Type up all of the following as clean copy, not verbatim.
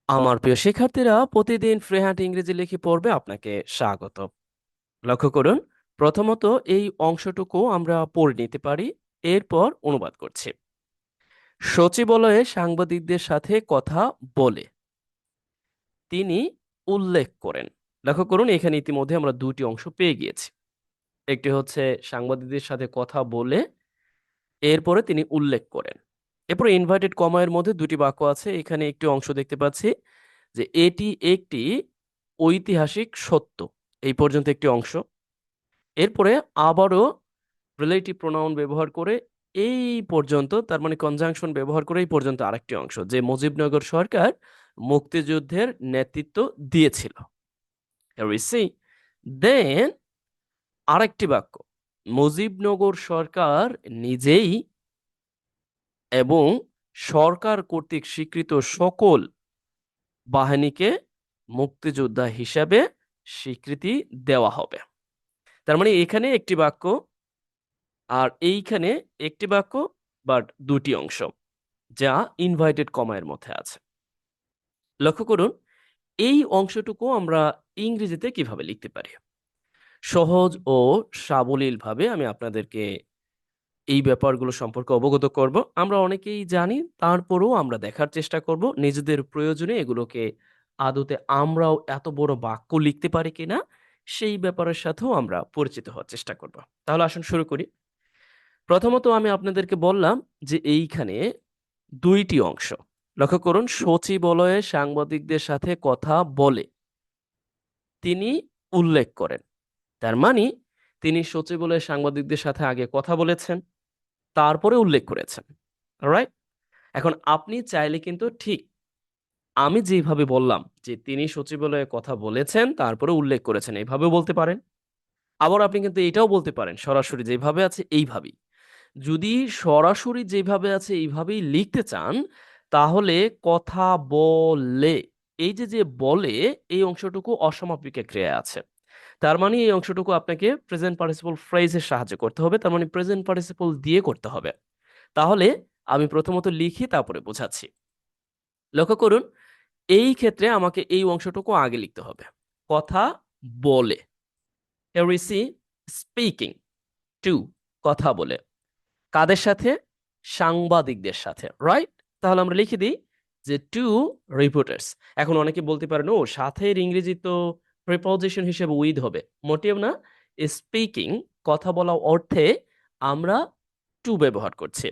আমার প্রিয় শিক্ষার্থীরা, প্রতিদিন ফ্রিহ্যান্ড ইংরেজি লিখে পড়বে আপনাকে স্বাগত। লক্ষ্য করুন, প্রথমত এই অংশটুকু আমরা পড়ে নিতে পারি, এরপর অনুবাদ করছি। সচিবালয়ে সাংবাদিকদের সাথে কথা বলে তিনি উল্লেখ করেন। লক্ষ্য করুন, এখানে ইতিমধ্যে আমরা দুটি অংশ পেয়ে গিয়েছি। একটি হচ্ছে সাংবাদিকদের সাথে কথা বলে, এরপরে তিনি উল্লেখ করেন। এরপরে ইনভার্টেড কমা এর মধ্যে দুটি বাক্য আছে। এখানে একটি অংশ দেখতে পাচ্ছি যে এটি একটি ঐতিহাসিক সত্য, এই পর্যন্ত একটি অংশ। এরপরে আবারও রিলেটিভ প্রোনাউন ব্যবহার করে এই পর্যন্ত, তার মানে কনজাংশন ব্যবহার করে এই পর্যন্ত আরেকটি অংশ, যে মুজিবনগর সরকার মুক্তিযুদ্ধের নেতৃত্ব দিয়েছিল। দেন আরেকটি বাক্য, মুজিবনগর সরকার নিজেই এবং সরকার কর্তৃক স্বীকৃত সকল বাহিনীকে মুক্তিযোদ্ধা হিসাবে স্বীকৃতি দেওয়া হবে। তার মানে এখানে একটি বাক্য আর এইখানে একটি বাক্য, বাট দুটি অংশ, যা ইনভার্টেড কমা এর মধ্যে আছে। লক্ষ্য করুন, এই অংশটুকু আমরা ইংরেজিতে কিভাবে লিখতে পারি। সহজ ও সাবলীলভাবে আমি আপনাদেরকে এই ব্যাপারগুলো সম্পর্কে অবগত করব। আমরা অনেকেই জানি, তারপরেও আমরা দেখার চেষ্টা করব নিজেদের প্রয়োজনে এগুলোকে আদতে আমরাও এত বড় বাক্য লিখতে পারি কিনা, সেই ব্যাপারের সাথেও আমরা পরিচিত হওয়ার চেষ্টা করব। তাহলে আসুন শুরু করি। প্রথমত আমি আপনাদেরকে বললাম যে এইখানে দুইটি অংশ। লক্ষ্য করুন, সচিবালয়ে সাংবাদিকদের সাথে কথা বলে তিনি উল্লেখ করেন। তার মানে তিনি সচিবালয়ে সাংবাদিকদের সাথে আগে কথা বলেছেন, তারপরে উল্লেখ করেছেন। রাইট? এখন আপনি চাইলে কিন্তু ঠিক আমি যেভাবে বললাম যে তিনি সচিবালয়ে কথা বলেছেন তারপরে উল্লেখ করেছেন, এইভাবেও বলতে পারেন। আবার আপনি কিন্তু এটাও বলতে পারেন সরাসরি যেভাবে আছে এইভাবেই। যদি সরাসরি যেভাবে আছে এইভাবেই লিখতে চান, তাহলে কথা বলে, এই যে বলে, এই অংশটুকু অসমাপিকা ক্রিয়ায় আছে। তার মানে এই অংশটুকু আপনাকে প্রেজেন্ট পার্টিসিপল ফ্রেজের সাহায্যে করতে হবে, তার মানে প্রেজেন্ট পার্টিসিপল দিয়ে করতে হবে। তাহলে আমি প্রথমত লিখি, তারপরে বোঝাচ্ছি। লক্ষ্য করুন, এই ক্ষেত্রে আমাকে এই অংশটুকু আগে লিখতে হবে। কথা বলে, here we see speaking to, কথা বলে কাদের সাথে? সাংবাদিকদের সাথে। রাইট? তাহলে আমরা লিখে দিই যে টু রিপোর্টার্স। এখন অনেকে বলতে পারেন, ও সাথের ইংরেজি তো প্রিপোজিশন হিসেবে উইথ হবে। মোটেও না। স্পিকিং, কথা বলা অর্থে আমরা টু ব্যবহার করছি।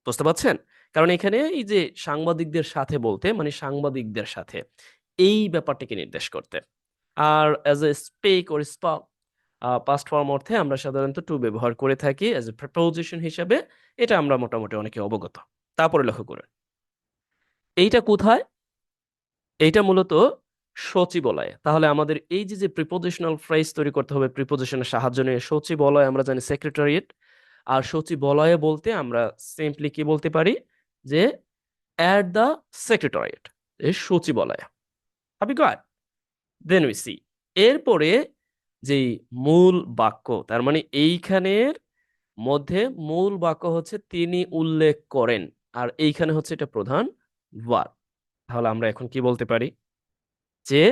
বুঝতে পারছেন? কারণ এখানে এই যে সাংবাদিকদের সাথে বলতে মানে সাংবাদিকদের সাথে, এই ব্যাপারটাকে নির্দেশ করতে। আর as a speak or spoke, past form অর্থে আমরা সাধারণত টু ব্যবহার করে থাকি অ্যাজ এ প্রিপোজিশন হিসেবে। এটা আমরা মোটামুটি অনেকে অবগত। তারপরে লক্ষ্য করুন, এইটা কোথায়? এইটা মূলত সচিবালয়ে। তাহলে আমাদের এই যে প্রিপোজিশনাল ফ্রেজ তৈরি করতে হবে প্রিপোজিশনের সাহায্য নিয়ে। সচিবালয় আমরা জানি সেক্রেটারিয়েট, আর সচিবালয়ে বলতে আমরা সিম্পলি কি বলতে পারি যে অ্যাট দ্য সেক্রেটারিয়েট, সচিবালয়ে। Have you got? Then we see, এরপরে যেই মূল বাক্য, তার মানে এইখানের মধ্যে মূল বাক্য হচ্ছে তিনি উল্লেখ করেন, আর এইখানে হচ্ছে এটা প্রধান ভার্ব। তাহলে আমরা এখন কি বলতে পারি যে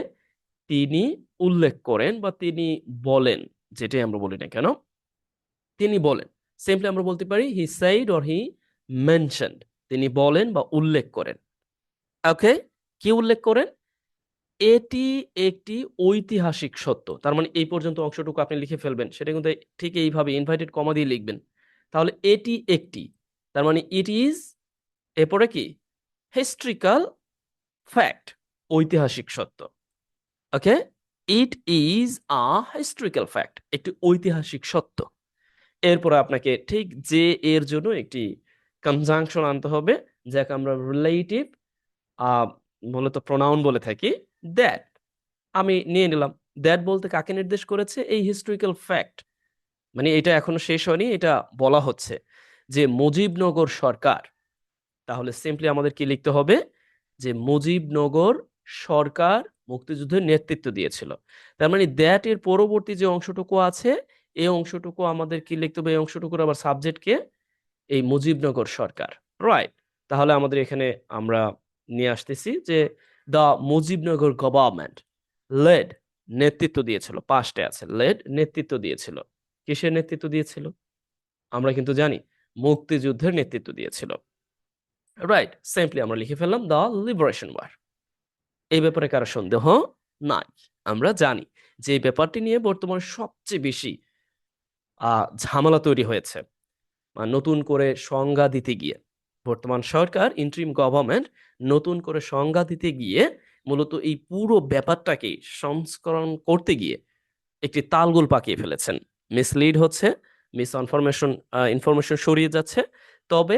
তিনি উল্লেখ করেন বা তিনি বলেন, যেটাই আমরা বলি না কেন, তিনি বলেন। সিম্পলি আমরা বলতে পারি he said or he mentioned, তিনি বলেন বা উল্লেখ করেন। ওকে, কি উল্লেখ করেন? এটি একটি ঐতিহাসিক সত্য। তার মানে এই পর্যন্ত অংশটুকু আপনি লিখে ফেলবেন, সেটা কিন্তু ঠিক এইভাবে ইনভার্টেড কমা দিয়ে লিখবেন। তাহলে এটি একটি, তার মানে ইট ইজ, এরপরে কি? হিস্ট্রিক্যাল ফ্যাক্ট, ঐতিহাসিক সত্য। Okay, it is a historical fact, একটি ঐতিহাসিক সত্য। এরপরে আপনাকে ঠিক যে এর জন্য একটি কনজাংশন আনতে হবে, যাকে আমরা রিলেটিভ মূলত প্রোনাউন বলে থাকি, দ্যাট। আমি নিয়ে নিলাম। দ্যাট বলতে কাকে নির্দেশ করেছে? এই হিস্ট্রিক্যাল ফ্যাক্ট, মানে এটা এখনো শেষ হয়নি, এটা বলা হচ্ছে যে মুজিবনগর সরকার। তাহলে সিম্পলি আমাদের কি লিখতে হবে যে মুজিবনগর সরকার মুক্তিযুদ্ধের নেতৃত্ব দিয়েছিল। তার মানে দ্যাট এর পরবর্তী যে অংশটুকু আছে, এই অংশটুকু আমাদের কি লিখতে হবে? এই অংশটুকুর আবার সাবজেক্ট কে? এই মুজিবনগর সরকার। রাইট? তাহলে আমাদের এখানে আমরা নিয়ে আসতেছি যে দ্য মুজিবনগর গভর্নমেন্ট লেড নেতৃত্ব দিয়েছিল, পাস্টে আছে, লেড নেতৃত্ব দিয়েছিল। কিসের নেতৃত্ব দিয়েছিল? আমরা কিন্তু জানি মুক্তিযুদ্ধের নেতৃত্ব দিয়েছিল। রাইট, সিম্পলি আমরা লিখে ফেললাম দ্য লিবারেশন ওয়ার। এই ব্যাপারে কারো সন্দেহ নাই। আমরা জানি যে এই ব্যাপারটি নিয়ে বর্তমানে সবচেয়ে বেশি ঝামেলা তৈরি হয়েছে নতুন করে সংজ্ঞা দিতে গিয়ে। বর্তমান সরকার, ইন্টারিম গভর্নমেন্ট, নতুন করে সংজ্ঞা দিতে গিয়ে মূলত এই পুরো ব্যাপারটাকে সংস্করণ করতে গিয়ে একটি তালগোল পাকিয়ে ফেলেছেন। মিসলিড হচ্ছে, ইনফরমেশন সরিয়ে যাচ্ছে। তবে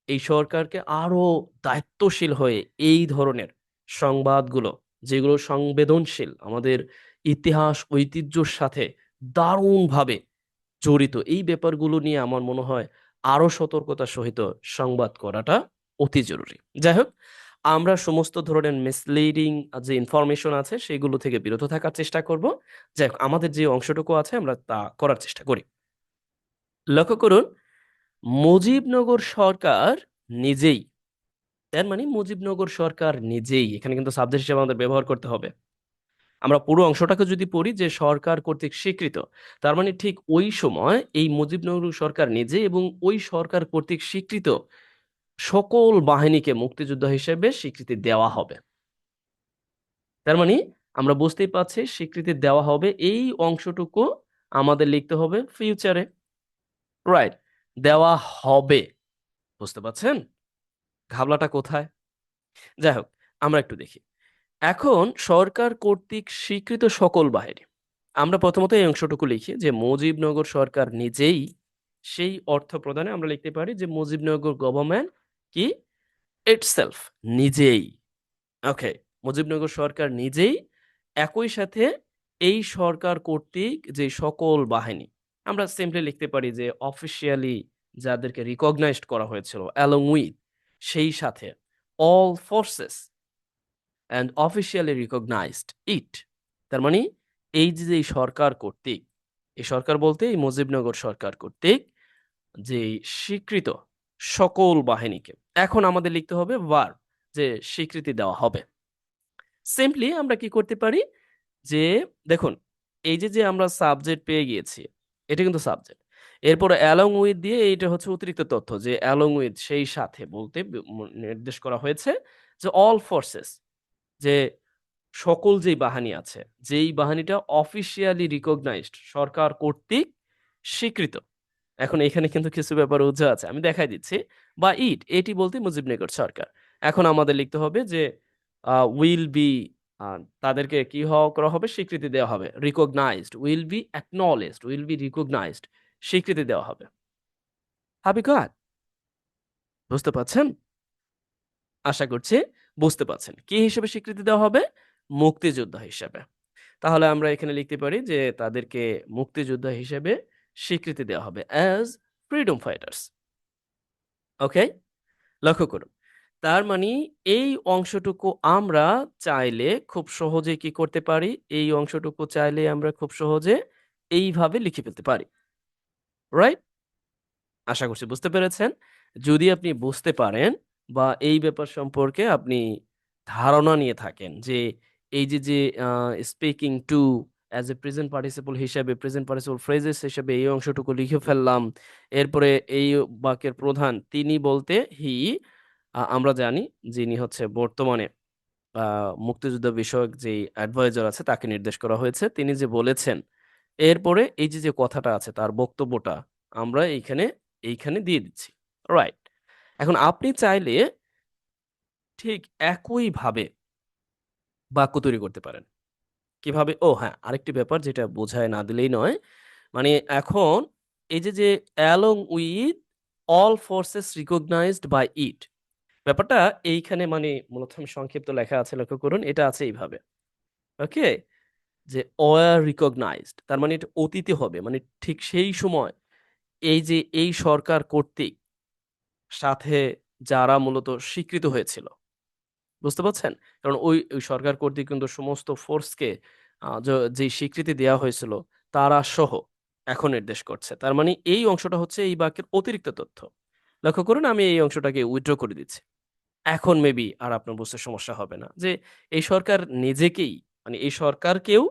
এই সরকারকে আরো দায়িত্বশীল হয়ে এই ধরনের সংবাদগুলো, যেগুলো সংবেদনশীল, আমাদের ইতিহাস ঐতিহ্যর সাথে দারুণভাবে জড়িত, এই ব্যাপারগুলো নিয়ে আমার মনে হয় আরো সতর্কতার সহিত সংবাদ করাটা অতি জরুরি। যাই হোক, আমরা সমস্ত ধরনের মিসলিডিং যে ইনফরমেশন আছে সেগুলো থেকে বিরত থাকার চেষ্টা করব। যাই হোক, আমাদের যে অংশটুকু আছে আমরা তা করার চেষ্টা করি। লক্ষ্য করুন, মুজিবনগর সরকার নিজেই, তার মানে মুজিবনগর সরকার নিজেই, এখানে কিন্তু সাবজেক্ট হিসেবে আমাদের ব্যবহার করতে হবে। আমরা পুরো অংশটাকে যদি পড়ি যে সরকার কর্তৃক স্বীকৃত, তার মানে ঠিক ওই সময় এই মুজিবনগর সরকার নিজে এবং ওই সরকার কর্তৃক স্বীকৃত সকল বাহিনীকে মুক্তিযোদ্ধা হিসেবে স্বীকৃতি দেওয়া হবে। তার মানে আমরা বুঝতেই পারছি স্বীকৃতি দেওয়া হবে, এই অংশটুকু আমাদের লিখতে হবে ফিউচারে। রাইট, দেওয়া হবে। বুঝতে পারছেন ঘাবলাটা কোথায়? যাই হোক, আমরা একটু দেখি। এখন সরকার কর্তৃক স্বীকৃত সকল বাহিনী, আমরা প্রথমত এই অংশটুকু লিখি যে মুজিবনগর সরকার নিজেই, সেই অর্থ প্রদানে আমরা লিখতে পারি যে মুজিবনগর গভর্নমেন্ট কি ইটসেলফ, নিজেই। ওকে, মুজিবনগর সরকার নিজেই, একই সাথে এই সরকার কর্তৃক যে সকল বাহিনী, আমরা সিম্পলি লিখতে পারি যে অফিসিয়ালি যাদেরকে রিকগনাইজড করা হয়েছিল, অ্যালং উইথ, সেই সাথে all forces and officially recognised it. তার মানে এই যে এই সরকার কর্তৃক, এই সরকার বলতে এই মুজিবনগর সরকার কর্তৃক যে স্বীকৃত সকল বাহিনীকে, এখন আমাদের লিখতে হবে ভার্ব, যে স্বীকৃতি দেওয়া হবে। সিম্পলি আমরা কি করতে পারি যে দেখুন, এই যে যে আমরা সাবজেক্ট পেয়ে গিয়েছি, এটা কিন্তু সাবজেক্ট, এরপরে অ্যালং উইথ দিয়ে এইটা হচ্ছে অতিরিক্ত তথ্য, যে অ্যালং উইথ সেই সাথে বলতে নির্দেশ করা হয়েছে যে অল ফোর্সেস, যে সকল যেই বাহিনী আছে, যেই বাহিনীটা অফিসিয়ালি রিকগনাইজড, সরকার কর্তৃক স্বীকৃত। এখন এখানে কিন্তু কিছু ব্যাপার উজ্জ্ব আছে, আমি দেখাই দিচ্ছি। বা এটি বলতে মুজিবনগর সরকার। এখন আমাদের লিখতে হবে যে উইল বি, তাদেরকে কি করা হবে, স্বীকৃতি দেওয়া হবে, recognised, will be acknowledged, will be recognised, স্বীকৃতি দেওয়া হবে। হাবি গট? বুঝতে পারছেন? আশা করছি বুঝতে পারছেন কি হিসেবে স্বীকৃতি দেওয়া হবে, মুক্তিযোদ্ধা হিসেবে। তাহলে আমরা এখানে লিখতে পারি যে তাদেরকে মুক্তিযোদ্ধা হিসেবে স্বীকৃতি দেওয়া হবে অ্যাজ ফ্রিডম ফাইটার্স। ওকে, লক্ষ্য করুন, তার মানে এই অংশটুকু আমরা চাইলে খুব সহজে কি করতে পারি, এই অংশটুকু চাইলে আমরা খুব সহজে এইভাবে লিখে ফেলতে পারি। রাইট, আশা করছি বুঝতে পেরেছেন। যদি আপনি বুঝতে পারেন বা এই ব্যাপার সম্পর্কে আপনি ধারণা নিয়ে থাকেন যে এই যে যে speaking two as a present participle হিসেবে, প্রেজেন্ট পার্টিসিপল ফ্রেজেস হিসেবে এই অংশটুকু লিখে ফেললাম, এরপরে এই বাক্যের প্রধান তিনি বলতে হি, আমরা জানি যিনি হচ্ছে বর্তমানে মুক্তিযুদ্ধ বিষয়ক যে অ্যাডভাইজার আছে তাকে নির্দেশ করা হয়েছে, তিনি যে বলেছেন, এরপরে এই যে যে কথাটা আছে তার বক্তব্যটা আমরা এইখানে এইখানে দিয়ে দিচ্ছি। রাইট, এখন আপনি চাইলে ঠিক একইভাবে বাক্য তৈরি করতে পারেন। কিভাবে? ও হ্যাঁ, আরেকটি ব্যাপার যেটা বোঝায় না দিলেই নয়। মানে এখন এই যে যে along with all forces recognised by it, ব্যাপারটা এইখানে মানে মূলত আমি সংক্ষিপ্ত লেখা আছে, লক্ষ্য করুন, এটা আছে এইভাবে। ওকে, যে ওয়ার রিকগনাইজড, তার মানে এটা অতীতে হবে, মানে ঠিক সেই সময় এই যে এই সরকার কর্তৃক সাথে যারা মূলত স্বীকৃত হয়েছিল। বুঝতে পারছেন? কারণ ওই ওই সরকার কর্তৃক কিন্তু সমস্ত ফোর্সকে যে স্বীকৃতি দেওয়া হয়েছিল তারা সহ এখন নির্দেশ করছে। তার মানে এই অংশটা হচ্ছে এই বাক্যের অতিরিক্ত তথ্য। লক্ষ্য করুন, আমি এই অংশটাকে উইথড্র করে দিচ্ছি। এখন মেবি আর আপনার বুঝতে সমস্যা হবে না যে এই সরকার নিজেকেই, মানে এই সরকারকেও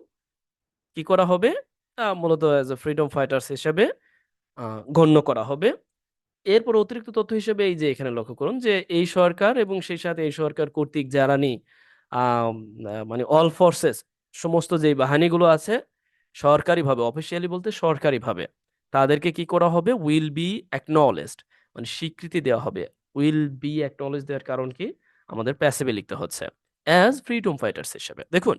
কি করা হবে, মূলত অ্যাজ এ ফ্রিডম ফাইটার্স হিসেবে গণ্য করা হবে। এরপর অতিরিক্ত তথ্য হিসেবে এই যে এখানে লক্ষ্য করুন যে এই সরকার এবং সেই সাথে এই সরকার কর্তৃক জ্বালানি মানে অল ফোর্সেস, সমস্ত যে বাহিনীগুলো আছে সরকারিভাবে, অফিসিয়ালি বলতে সরকারিভাবে, তাদেরকে কি করা হবে, উইল বি অ্যাকনলেজড, মানে স্বীকৃতি দেওয়া হবে। উইল বি অ্যাকনলেজ দেওয়ার কারণ কি, আমাদের প্যাসিভে লিখতে হচ্ছে অ্যাজ ফ্রিডম ফাইটার্স হিসেবে। দেখুন,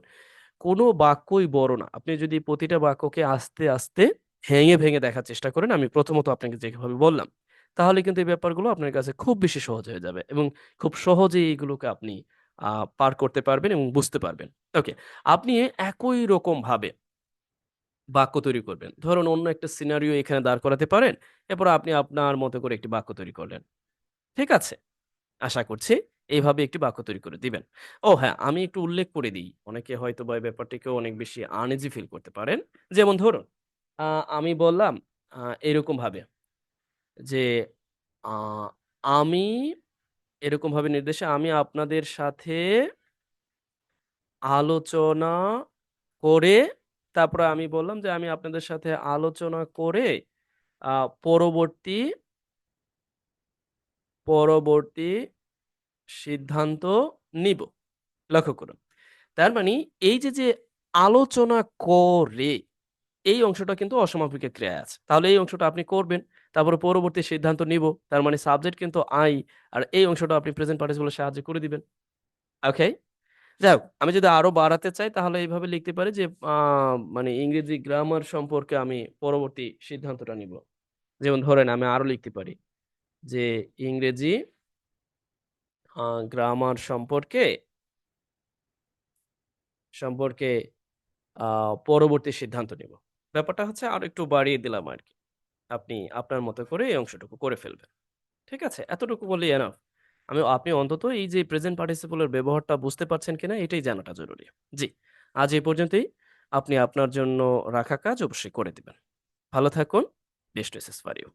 কোনো বাক্যই বড় না। আপনি যদি প্রতিটা বাক্যকে আস্তে আস্তে ভেঙে ভেঙে দেখার চেষ্টা করেন, আমি প্রথমত আপনাকে যেভাবে বললাম, তাহলে কিন্তু এই ব্যাপারগুলো আপনার কাছে খুব বেশি সহজ হয়ে যাবে এবং খুব সহজেই এইগুলোকে আপনি পার করতে পারবেন এবং বুঝতে পারবেন। ওকে, আপনি একই রকম ভাবে বাক্য তৈরি করবেন। ধরুন অন্য একটা সিনারিও এখানে দাঁড় করাতে পারেন, এরপর আপনি আপনার মতো করে একটি বাক্য তৈরি করলেন। ঠিক আছে? আশা করছি এইভাবে একটি বাক্য তৈরি করে দিবেন। ও হ্যাঁ, আমি একটু উল্লেখ করে দিই। অনেকে হয়তোবা এই ব্যাপারটিকেও অনেক বেশি আনইজি ফিল করতে পারেন। যেমন ধরুন, আ আমি বললাম এরকমভাবে যে, আ আমি এরকমভাবে নির্দেশে আমি আপনাদের সাথে আলোচনা করে, তারপরে আমি বললাম যে, আমি আপনাদের সাথে আলোচনা করে আ পরবর্তী পরবর্তী সিদ্ধান্ত নিব। লক্ষ্য করুন। তার মানে এই যে আলোচনা করে, এই অংশটা কিন্তু অসমাপিক ক্রিয়ায় আছে। তাহলে এই অংশটা আপনি করবেন। তারপরে পরবর্তী সিদ্ধান্ত নিব। তার মানে সাবজেক্ট কিন্তু I, আর এই অংশটা আপনি প্রেজেন্ট পার্টিসিপল এর সাহায্যে করে দিবেন। ওকে? যাই হোক, আমি যদি আরো বাড়াতে চাই তাহলে এইভাবে লিখতে পারি যে মানে ইংরেজি গ্রামার সম্পর্কে আমি পরবর্তী সিদ্ধান্তটা নিব। যেমন ধরেন আমি আরো লিখতে পারি যে ইংরেজি গ্রামার সম্পর্কে পরবর্তী সিদ্ধান্ত নিব। ব্যাপারটা হচ্ছে আরো একটু বাড়িয়ে দিলাম আরকি। আপনি আপনার মতো করে এই অংশটুকু করে ফেলবেন। ঠিক আছে? এতটুকু বললেই এনাফ। আপনি অন্তত এই যে প্রেজেন্ট পার্টিসিপল এর ব্যবহারটা বুঝতে পারছেন কিনা এটাই জানাটা জরুরি। জি, আজ এই পর্যন্তই। আপনি আপনার জন্য রাখা কাজ অবশ্যই করে দিবেন। ভালো থাকুন। Best wishes for you.